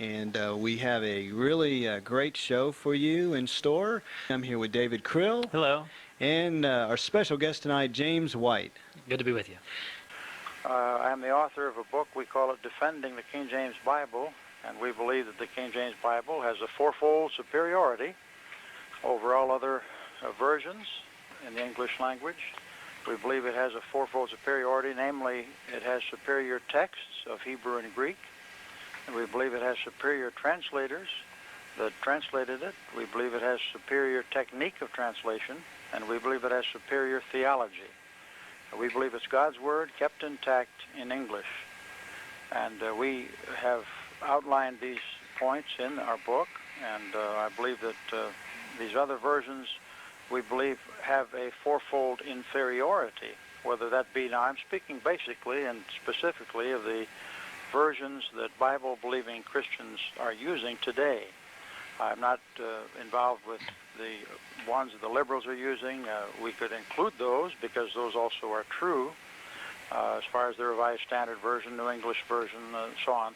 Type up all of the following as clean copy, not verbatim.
and we have a really great show for you in store. I'm here with David Krill. Hello. And our special guest tonight, James White. Good to be with you. I'm the author of a book, we call it Defending the King James Bible, and we believe that the King James Bible has a fourfold superiority over all other versions in the English language. We believe it has a fourfold superiority, namely it has superior texts of Hebrew and Greek, and we believe it has superior translators that translated it. We believe it has superior technique of translation, and we believe it has superior theology. We believe it's God's Word kept intact in English, and we have outlined these points in our book, and I believe that these other versions, we believe, have a fourfold inferiority, whether that be, now I'm speaking basically and specifically of the versions that Bible-believing Christians are using today. I'm not involved with the ones that the liberals are using. We could include those because those also are true as far as the Revised Standard Version, New English Version, and so on.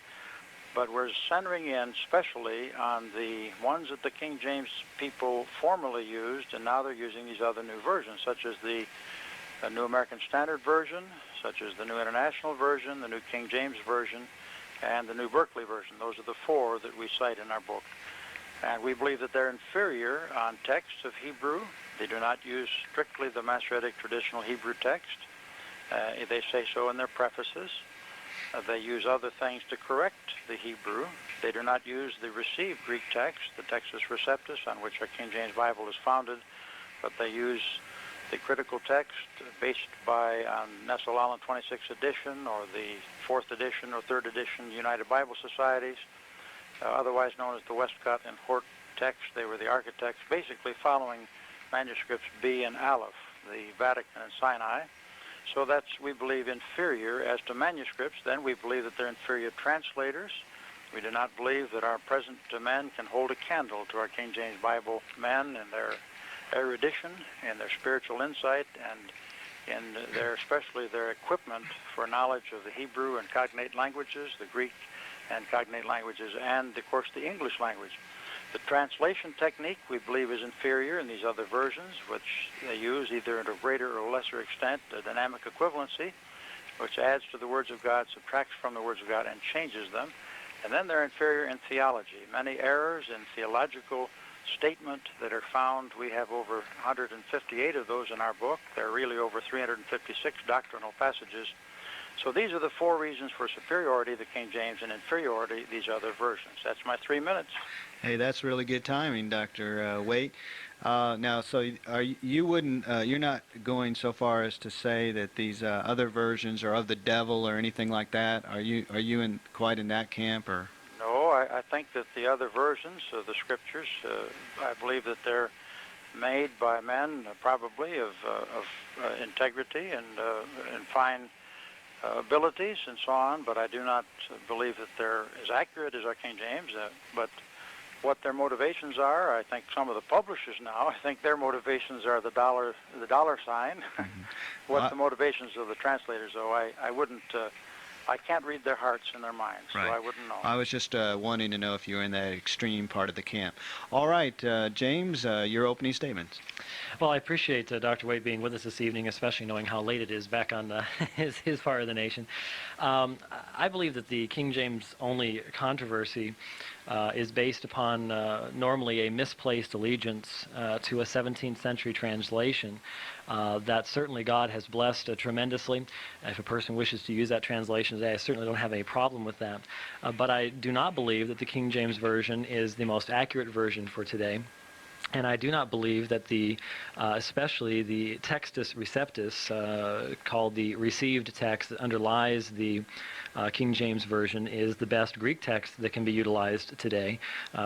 But we're centering in specially on the ones that the King James people formerly used, and now they're using these other new versions, such as the New American Standard Version, such as the New International Version, the New King James Version, and the New Berkeley Version. Those are the four that we cite in our book. And we believe that they're inferior on texts of Hebrew. They do not use strictly the Masoretic traditional Hebrew text. They say so in their prefaces. They use other things to correct the Hebrew. They do not use the received Greek text, the Textus Receptus, on which our King James Bible is founded, but they use the critical text based on Nestle Aland 26th edition or the 4th edition or 3rd edition United Bible Societies, otherwise known as the Westcott and Hort text. They were the architects, basically following manuscripts B and Aleph, the Vatican and Sinai. So that's, we believe, inferior as to manuscripts. Then we believe that they're inferior translators. We do not believe that our present men can hold a candle to our King James Bible men and their erudition and their spiritual insight and in their, especially their equipment for knowledge of the Hebrew and cognate languages, the Greek and cognate languages, and, of course, the English language. The translation technique, we believe, is inferior in these other versions, which they use either at a greater or lesser extent a dynamic equivalency, which adds to the words of God, subtracts from the words of God, and changes them. And then they're inferior in theology. Many errors in theological statement that are found. We have over 158 of those in our book. There are really over 356 doctrinal passages. So these are the four reasons for superiority, the King James, and inferiority, these other versions. That's my 3 minutes. Hey, that's really good timing, Dr. Waite. Now, so you're not going so far as to say that these other versions are of the devil or anything like that? Are you quite in that camp, or? No, I think that the other versions of the Scriptures, I believe that they're made by men, probably of integrity and fine abilities and so on, but I do not believe that they're as accurate as our King James. But what their motivations are, I think some of the publishers now, I think their motivations are the dollar sign. Mm-hmm. What the motivations of the translators, though, I wouldn't. I can't read their hearts and their minds, right. So I wouldn't know. I was just wanting to know if you were in that extreme part of the camp. All right, James, your opening statements. Well, I appreciate Dr. Waite being with us this evening, especially knowing how late it is back on his part of the nation. I believe that the King James-only controversy is based upon normally a misplaced allegiance to a 17th century translation that certainly God has blessed tremendously. If a person wishes to use that translation today, I certainly don't have any problem with that. But I do not believe that the King James Version is the most accurate version for today. And I do not believe that especially the Textus Receptus, called the received text that underlies the King James Version, is the best Greek text that can be utilized today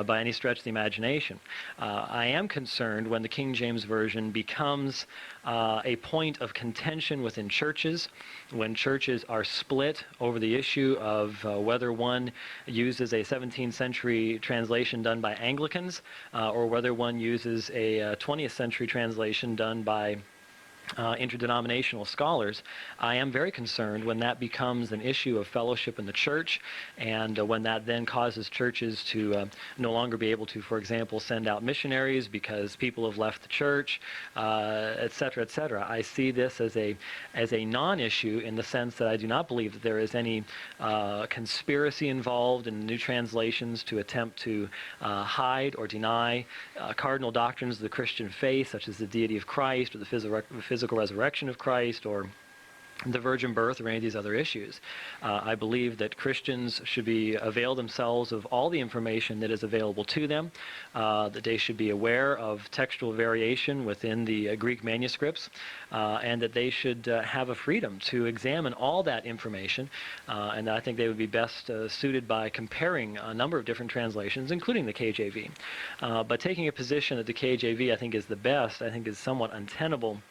by any stretch of the imagination. I am concerned when the King James Version becomes a point of contention within churches, when churches are split over the issue of whether one uses a 17th century translation done by Anglicans or whether one uses a 20th century translation done by interdenominational scholars, I am very concerned when that becomes an issue of fellowship in the church, and when that then causes churches to no longer be able to, for example, send out missionaries because people have left the church, et cetera, et cetera. I see this as a non-issue in the sense that I do not believe that there is any conspiracy involved in new translations to attempt to hide or deny cardinal doctrines of the Christian faith, such as the deity of Christ or the physical resurrection of Christ or the virgin birth or any of these other issues. I believe that Christians should avail themselves of all the information that is available to them, that they should be aware of textual variation within the Greek manuscripts, and that they should have a freedom to examine all that information, and I think they would be best suited by comparing a number of different translations, including the KJV. But taking a position that the KJV I think is the best, I think is somewhat untenable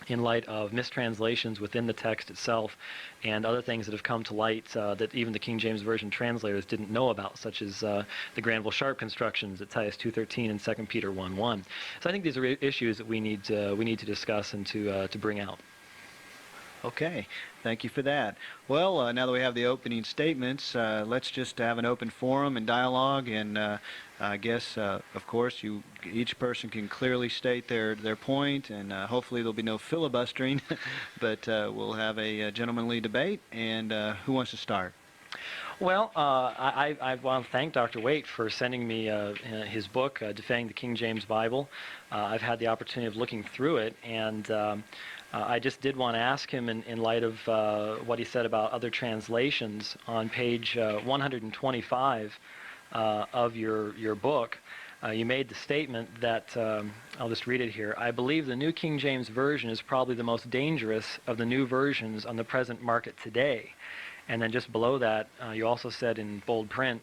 in light of mistranslations within the text itself and other things that have come to light that even the King James Version translators didn't know about, such as the Granville Sharp constructions at Titus 2:13 and 2 Peter 1:1. So I think these are issues that we need to discuss and to bring out. Okay, thank you for that. Well, now that we have the opening statements, let's just have an open forum and dialogue, and I guess, of course, each person can clearly state their point, and hopefully there'll be no filibustering, but we'll have a gentlemanly debate, and who wants to start? Well, I want to thank Dr. Waite for sending me his book, Defending the King James Bible. I've had the opportunity of looking through it, and I just did want to ask him in light of what he said about other translations on page 125 of your book. You made the statement that, I'll just read it here, I believe the New King James Version is probably the most dangerous of the new versions on the present market today. And then just below that, you also said in bold print,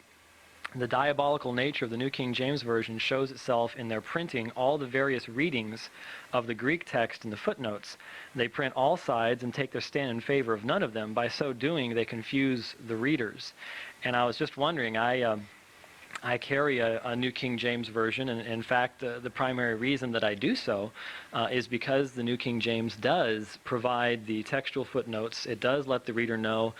the diabolical nature of the New King James Version shows itself in their printing all the various readings of the Greek text in the footnotes. They print all sides and take their stand in favor of none of them. By so doing, they confuse the readers. And I was just wondering, I carry a New King James Version, and in fact, the primary reason that I do so is because the New King James does provide the textual footnotes. It does let the reader know,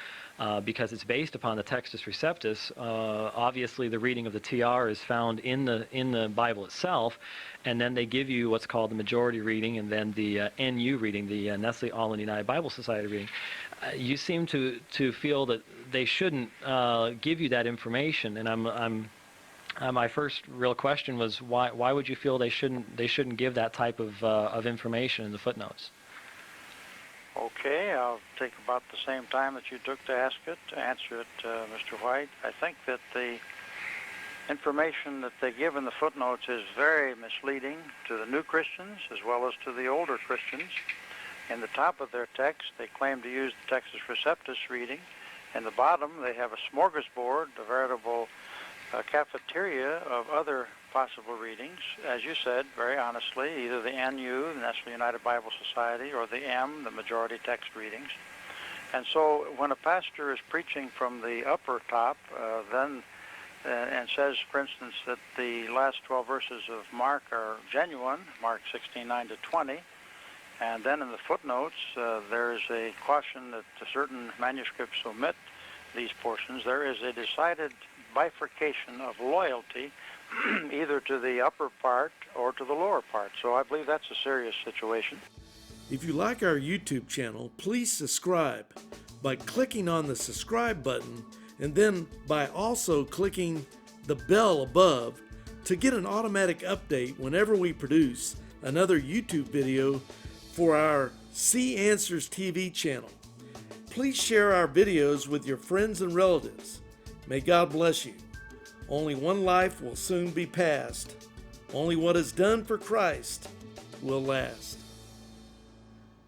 because it's based upon the Textus Receptus. Obviously, the reading of the TR is found in the Bible itself, and then they give you what's called the majority reading, and then the NU reading, the Nestle All United Bible Society reading. You seem to feel that they shouldn't give you that information, and my first real question was why would you feel they shouldn't give that type of information in the footnotes? Okay, I'll take about the same time that you took to answer it, Mr. White. I think that the information that they give in the footnotes is very misleading to the new Christians as well as to the older Christians. In the top of their text, they claim to use the Textus Receptus reading. In the bottom, they have a smorgasbord, a veritable cafeteria of other possible readings, as you said, very honestly, either the NU, the Nestle United Bible Society, or the M, the majority text readings. And so when a pastor is preaching from the upper top, and says, for instance, that the last 12 verses of Mark are genuine, Mark 16:9 to 20, and then in the footnotes there is a caution that certain manuscripts omit these portions, there is a decided bifurcation of loyalty either to the upper part or to the lower part. So I believe that's a serious situation. If you like our YouTube channel, please subscribe by clicking on the subscribe button and then by also clicking the bell above to get an automatic update whenever we produce another YouTube video for our See Answers TV channel. Please share our videos with your friends and relatives. May God bless you. Only one life will soon be passed. Only what is done for Christ will last.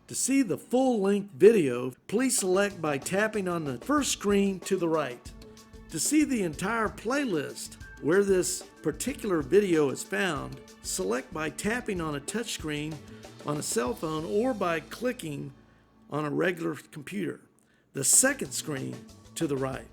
To see the full-length video, please select by tapping on the first screen to the right. To see the entire playlist where this particular video is found, select by tapping on a touchscreen on a cell phone or by clicking on a regular computer. The second screen to the right.